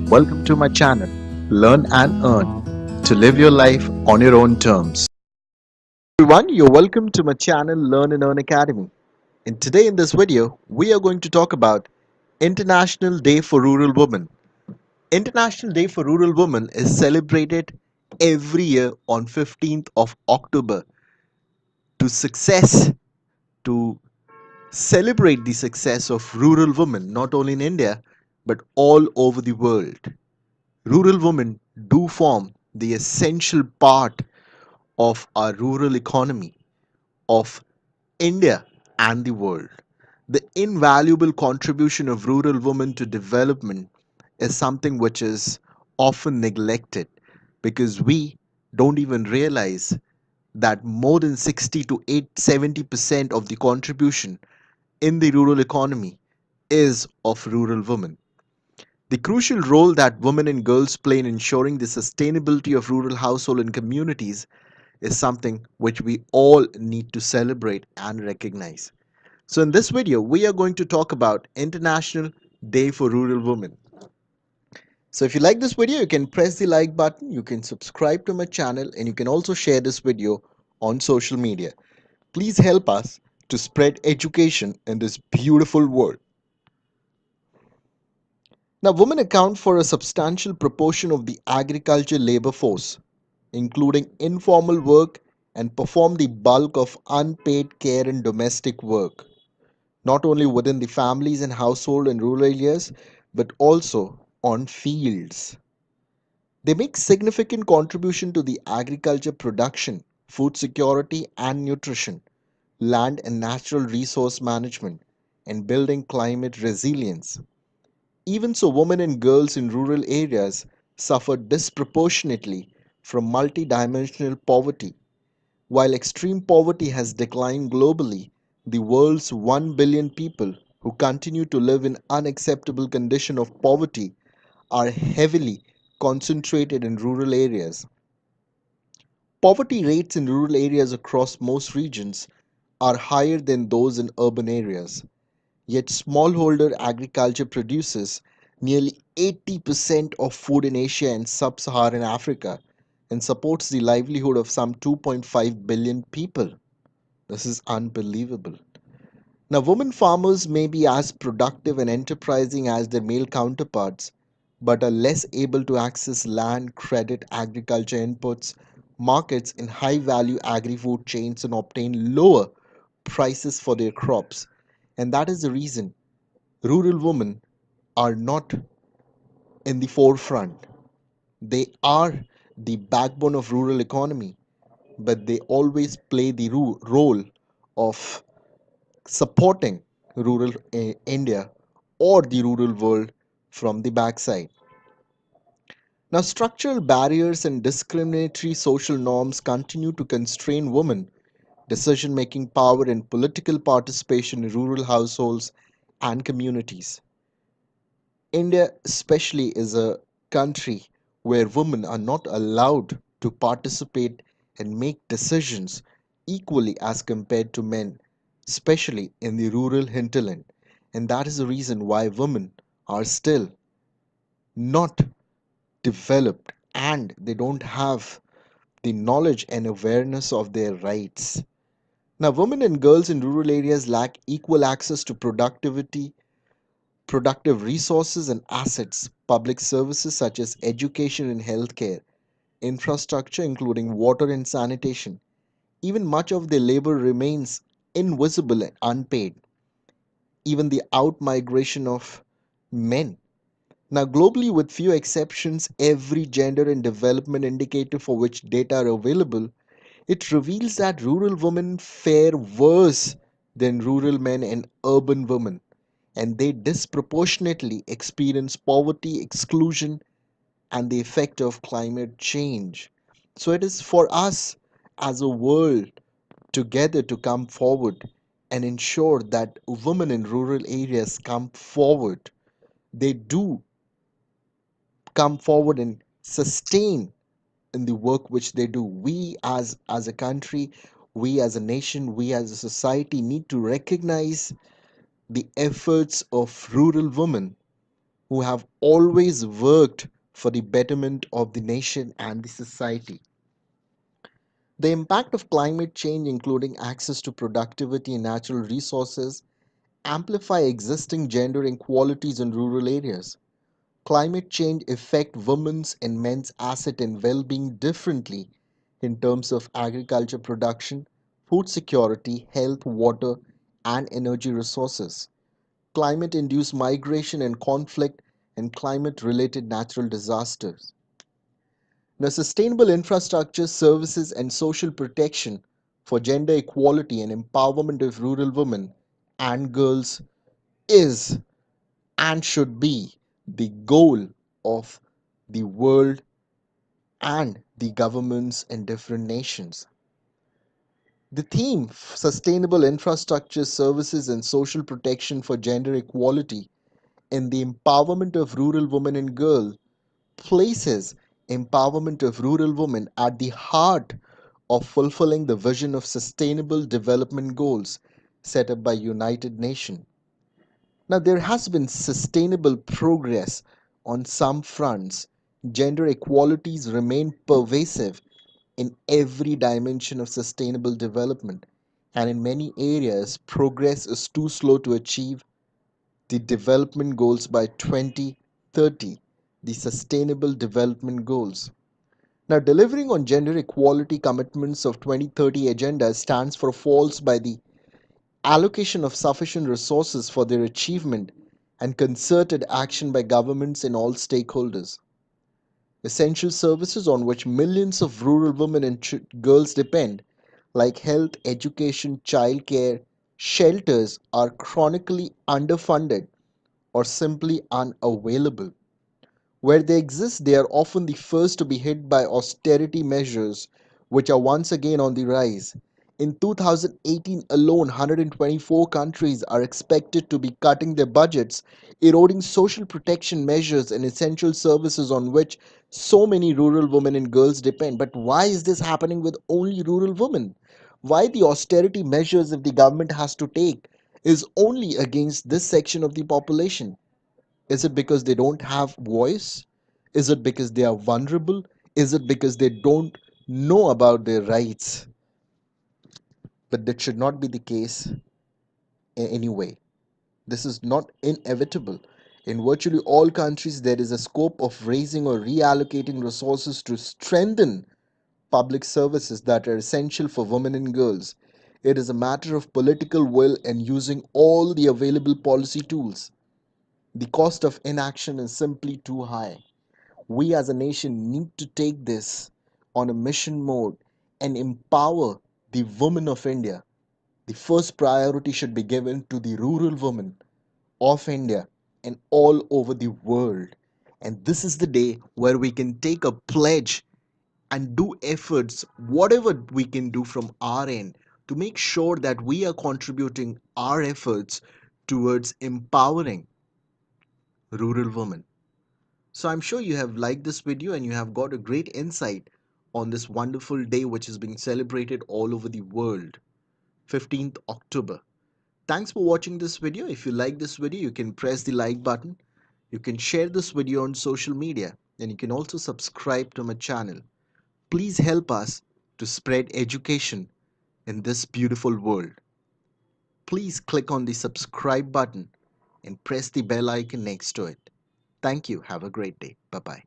Welcome to my channel, Learn and Earn, to live your life on your own terms. Everyone, you're welcome to my channel, Learn and Earn Academy. And today in this video, we are going to talk about International Day for Rural Women. International Day for Rural Women is celebrated every year on 15th of October to success, to celebrate the success of rural women, not only in India, but all over the world. Rural women do form the essential part of our rural economy of India and the world. The invaluable contribution of rural women to development is something which is often neglected because we don't even realize that more than 60 to 70% of the contribution in the rural economy is of rural women. The crucial role that women and girls play in ensuring the sustainability of rural households and communities is something which we all need to celebrate and recognize. So in this video, we are going to talk about International Day for Rural Women. So if you like this video, you can press the like button, you can subscribe to my channel, and you can also share this video on social media. Please help us to spread education in this beautiful world. Now, women account for a substantial proportion of the agriculture labor force, including informal work, and perform the bulk of unpaid care and domestic work, not only within the families and household in rural areas, but also on fields. They make significant contribution to the agriculture production, food security and nutrition, land and natural resource management, and building climate resilience. Even so, women and girls in rural areas suffer disproportionately from multidimensional poverty. While extreme poverty has declined globally, the world's 1 billion people who continue to live in unacceptable condition of poverty are heavily concentrated in rural areas. Poverty rates in rural areas across most regions are higher than those in urban areas. Yet smallholder agriculture produces nearly 80% of food in Asia and sub-Saharan Africa and supports the livelihood of some 2.5 billion people. This is unbelievable. Now, women farmers may be as productive and enterprising as their male counterparts, but are less able to access land, credit, agriculture inputs, markets in high value agri food chains, and obtain lower prices for their crops. And that is the reason rural women are not in the forefront. They are the backbone of rural economy, but they always play the role of supporting rural India or the rural world from the backside. Now, structural barriers and discriminatory social norms continue to constrain women decision making power and political participation in rural households and communities. India, especially, is a country where women are not allowed to participate and make decisions equally as compared to men, especially in the rural hinterland. And that is the reason why women are still not developed and they don't have the knowledge and awareness of their rights. Now, women and girls in rural areas lack equal access to productive resources and assets, public services such as education and healthcare, infrastructure including water and sanitation. Even much of their labor remains invisible and unpaid. Even the outmigration of men. Now, globally, with few exceptions, every gender and development indicator for which data are available, it reveals that rural women fare worse than rural men and urban women, and they disproportionately experience poverty, exclusion, and the effect of climate change. So it is for us as a world together to come forward and ensure that women in rural areas come forward. They do come forward and sustain in the work which they do. We as a country, we as a nation, we as a society need to recognize the efforts of rural women who have always worked for the betterment of the nation and the society. The impact of climate change, including access to productivity and natural resources, amplify existing gender inequalities in rural areas. Climate change affect women's and men's asset and well-being differently in terms of agriculture production, food security, health, water, and energy resources. Climate-induced migration and conflict, and climate-related natural disasters. Now, sustainable infrastructure, services, and social protection for gender equality and empowerment of rural women and girls is and should be the goal of the world and the governments in different nations. The theme, sustainable infrastructure, services, and social protection for gender equality and the empowerment of rural women and girls, places empowerment of rural women at the heart of fulfilling the vision of sustainable development goals set up by United Nations. Now, there has been sustainable progress on some fronts. Gender equalities remain pervasive in every dimension of sustainable development, and in many areas, progress is too slow to achieve the development goals by 2030, the Sustainable Development Goals. Now, delivering on gender equality commitments of 2030 agenda stands for falls by the allocation of sufficient resources for their achievement and concerted action by governments and all stakeholders. Essential services on which millions of rural women and girls depend, like health, education, childcare, shelters, are chronically underfunded or simply unavailable. Where they exist, they are often the first to be hit by austerity measures, which are once again on the rise. In 2018 alone, 124 countries are expected to be cutting their budgets, eroding social protection measures and essential services on which so many rural women and girls depend. But why is this happening with only rural women? Why the austerity measures if the government has to take is only against this section of the population? Is it because they don't have voice? Is it because they are vulnerable? Is it because they don't know about their rights? But that should not be the case in any way. This is not inevitable. In virtually all countries, there is a scope of raising or reallocating resources to strengthen public services that are essential for women and girls. It is a matter of political will and using all the available policy tools. The cost of inaction is simply too high. We as a nation need to take this on a mission mode and empower the women of India. The first priority should be given to the rural women of India and all over the world. And this is the day where we can take a pledge and do efforts, whatever we can do from our end, to make sure that we are contributing our efforts towards empowering rural women. So I'm sure you have liked this video and you have got a great insight on this wonderful day which is being celebrated all over the world, 15th October. Thanks for watching this video. If you like this video, you can press the like button. You can share this video on social media and you can also subscribe to my channel. Please help us to spread education in this beautiful world. Please click on the subscribe button and press the bell icon next to it. Thank you. Have a great day. Bye bye.